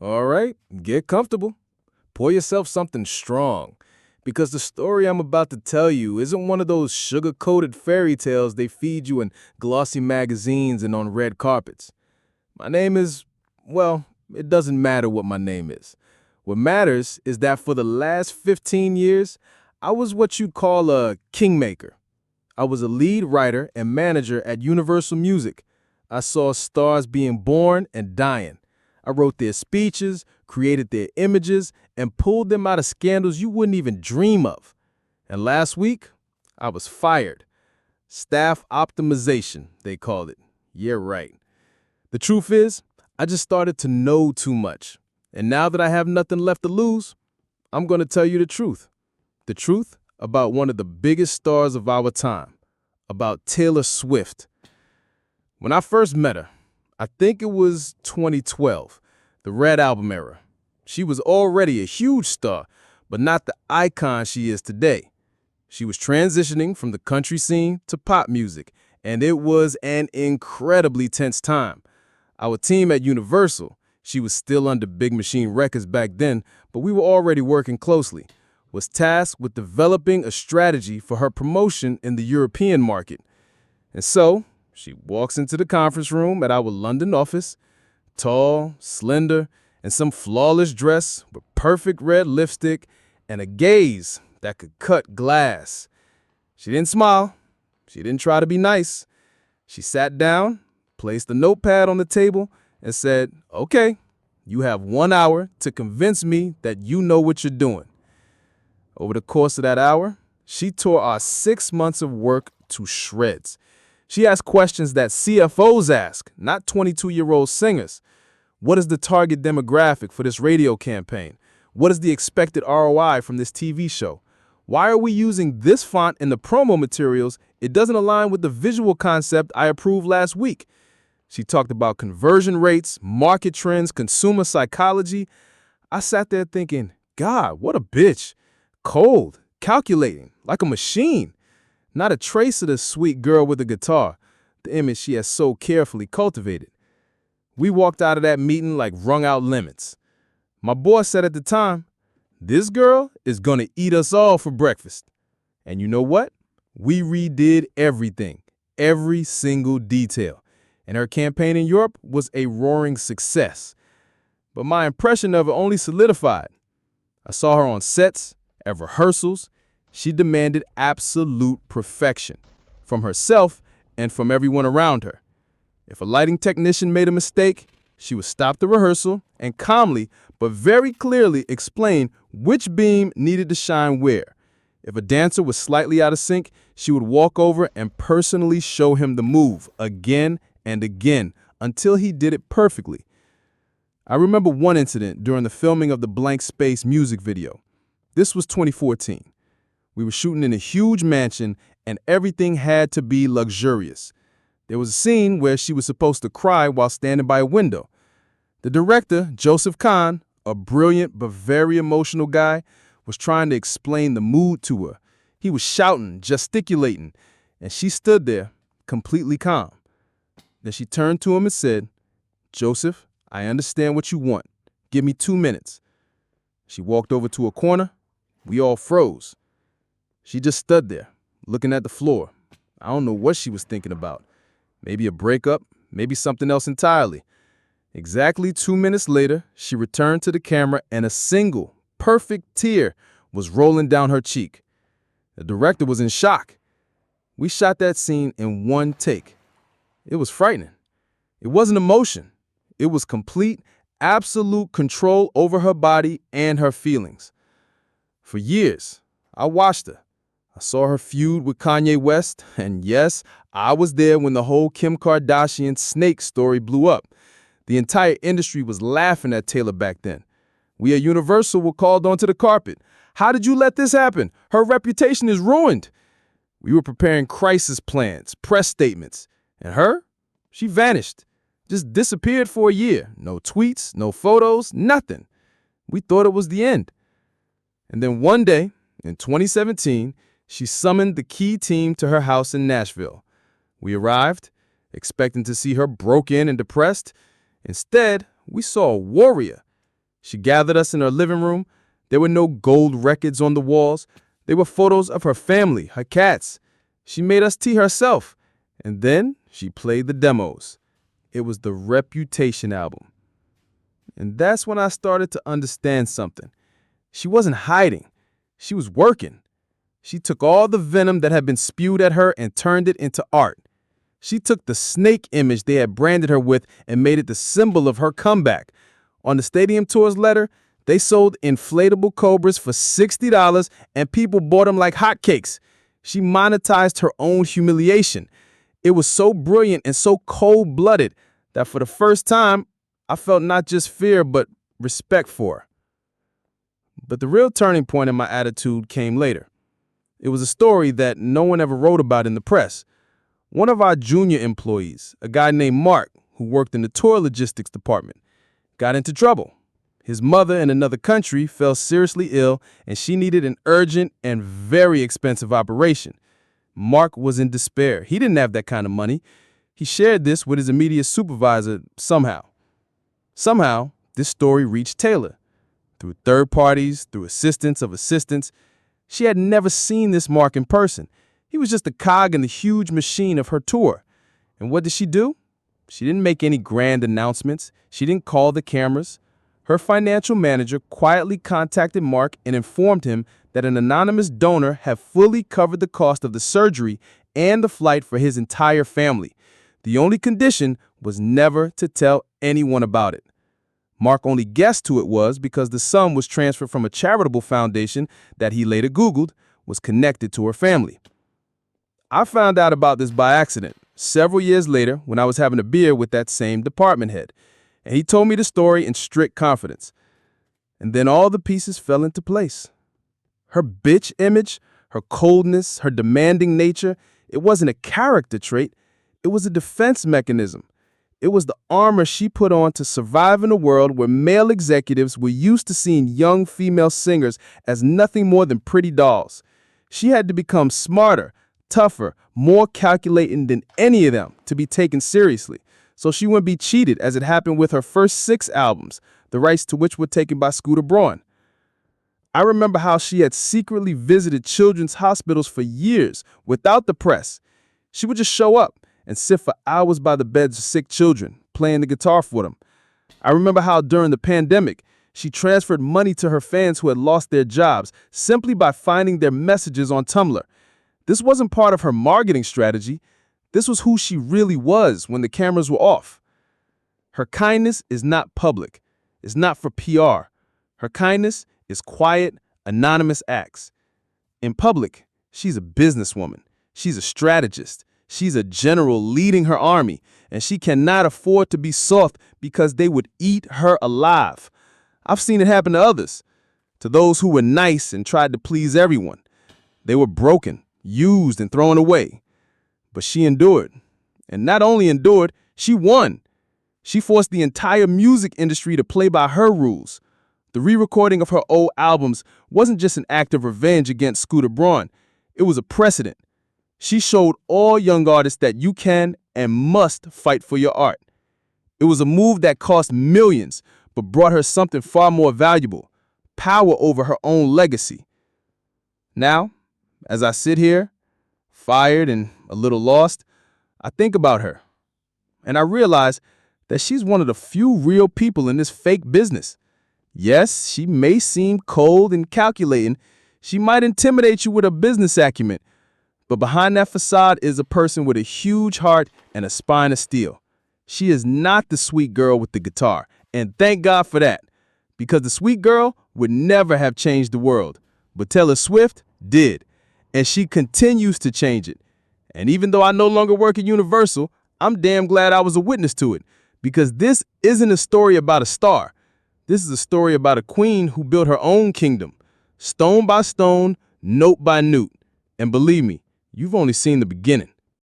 All right, get comfortable. Pour yourself something strong. Because the story I'm about to tell you isn't one of those sugar coated fairy tales they feed you in glossy magazines and on red carpets. My name is, well, it doesn't matter what my name is. What matters is that for the last 15 years, I was what you'd call a kingmaker. I was a lead writer and manager at Universal Music. I saw stars being born and dying. I wrote their speeches, created their images, and pulled them out of scandals you wouldn't even dream of. And last week, I was fired. Staff optimization, they called it. Yeah, right. The truth is, I just started to know too much. And now that I have nothing left to lose, I'm going to tell you the truth. The truth about one of the biggest stars of our time, about Taylor Swift. When I first met her, I think it was 2012, the Red Album era. She was already a huge star, but not the icon she is today. She was transitioning from the country scene to pop music, and it was an incredibly tense time. Our team at Universal, she was still under Big Machine Records back then, but we were already working closely, was tasked with developing a strategy for her promotion in the European market. And so, she walks into the conference room at our London office, tall, slender, in some flawless dress with perfect red lipstick and a gaze that could cut glass. She didn't smile. She didn't try to be nice. She sat down, placed a notepad on the table, and said, "Okay, you have 1 hour to convince me that you know what you're doing." Over the course of that hour, she tore our 6 months of work to shreds. She asked questions that CFOs ask, not 22-year-old singers. What is the target demographic for this radio campaign? What is the expected ROI from this TV show? Why are we using this font in the promo materials? It doesn't align with the visual concept I approved last week. She talked about conversion rates, market trends, consumer psychology. I sat there thinking, God, what a bitch. Cold, calculating, like a machine. Not a trace of the sweet girl with a guitar, the image she has so carefully cultivated. We walked out of that meeting like wrung out lemons. My boss said at the time, "This girl is gonna eat us all for breakfast." And you know what? We redid everything, every single detail. And her campaign in Europe was a roaring success. But my impression of her only solidified. I saw her on sets, at rehearsals. She demanded absolute perfection from herself and from everyone around her. If a lighting technician made a mistake, she would stop the rehearsal and calmly but very clearly explain which beam needed to shine where. If a dancer was slightly out of sync, she would walk over and personally show him the move again and again until he did it perfectly. I remember one incident during the filming of the Blank Space music video. This was 2014. We were shooting in a huge mansion and everything had to be luxurious. There was a scene where she was supposed to cry while standing by a window. The director, Joseph Kahn, a brilliant but very emotional guy, was trying to explain the mood to her. He was shouting, gesticulating, and she stood there, completely calm. Then she turned to him and said, "Joseph, I understand what you want. Give me 2 minutes." She walked over to a corner. We all froze. She just stood there, looking at the floor. I don't know what she was thinking about. Maybe a breakup, maybe something else entirely. Exactly 2 minutes later, she returned to the camera and a single, perfect tear was rolling down her cheek. The director was in shock. We shot that scene in one take. It was frightening. It wasn't emotion. It was complete, absolute control over her body and her feelings. For years, I watched her. I saw her feud with Kanye West, and yes, I was there when the whole Kim Kardashian snake story blew up. The entire industry was laughing at Taylor back then. We at Universal were called onto the carpet. "How did you let this happen? Her reputation is ruined." We were preparing crisis plans, press statements. And her? She vanished. Just disappeared for a year. No tweets, no photos, nothing. We thought it was the end. And then one day, in 2017, she summoned the key team to her house in Nashville. We arrived, expecting to see her broken and depressed. Instead, we saw a warrior. She gathered us in her living room. There were no gold records on the walls. They were photos of her family, her cats. She made us tea herself. And then she played the demos. It was the Reputation album. And that's when I started to understand something. She wasn't hiding. She was working. She took all the venom that had been spewed at her and turned it into art. She took the snake image they had branded her with and made it the symbol of her comeback. On the Stadium Tours letter, they sold inflatable cobras for $60 and people bought them like hotcakes. She monetized her own humiliation. It was so brilliant and so cold-blooded that for the first time, I felt not just fear, but respect for her. But the real turning point in my attitude came later. It was a story that no one ever wrote about in the press. One of our junior employees, a guy named Mark, who worked in the tour logistics department, got into trouble. His mother in another country fell seriously ill, and she needed an urgent and very expensive operation. Mark was in despair. He didn't have that kind of money. He shared this with his immediate supervisor somehow. Somehow, this story reached Taylor. Through third parties, through assistants of assistants. She had never seen this Mark in person. He was just a cog in the huge machine of her tour. And what did she do? She didn't make any grand announcements. She didn't call the cameras. Her financial manager quietly contacted Mark and informed him that an anonymous donor had fully covered the cost of the surgery and the flight for his entire family. The only condition was never to tell anyone about it. Mark only guessed who it was because the sum was transferred from a charitable foundation that he later Googled was connected to her family. I found out about this by accident several years later when I was having a beer with that same department head, and he told me the story in strict confidence. And then all the pieces fell into place. Her bitch image, her coldness, her demanding nature, it wasn't a character trait, it was a defense mechanism. It was the armor she put on to survive in a world where male executives were used to seeing young female singers as nothing more than pretty dolls. She had to become smarter, tougher, more calculating than any of them to be taken seriously, so she wouldn't be cheated as it happened with her first 6 albums, the rights to which were taken by Scooter Braun. I remember how she had secretly visited children's hospitals for years without the press. She would just show up and sit for hours by the beds of sick children, playing the guitar for them. I remember how during the pandemic, she transferred money to her fans who had lost their jobs simply by finding their messages on Tumblr. This wasn't part of her marketing strategy. This was who she really was when the cameras were off. Her kindness is not public. It's not for PR. Her kindness is quiet, anonymous acts. In public, she's a businesswoman. She's a strategist. She's a general leading her army, and she cannot afford to be soft because they would eat her alive. I've seen it happen to others, to those who were nice and tried to please everyone. They were broken, used, and thrown away. But she endured. And not only endured, she won. She forced the entire music industry to play by her rules. The re-recording of her old albums wasn't just an act of revenge against Scooter Braun. It was a precedent. She showed all young artists that you can and must fight for your art. It was a move that cost millions, but brought her something far more valuable, power over her own legacy. Now, as I sit here, fired and a little lost, I think about her, and I realize that she's one of the few real people in this fake business. Yes, she may seem cold and calculating. She might intimidate you with her business acumen, but behind that facade is a person with a huge heart and a spine of steel. She is not the sweet girl with the guitar, and thank God for that, because the sweet girl would never have changed the world, but Taylor Swift did, and she continues to change it. And even though I no longer work at Universal, I'm damn glad I was a witness to it, because this isn't a story about a star. This is a story about a queen who built her own kingdom, stone by stone, note by note. And believe me, you've only seen the beginning.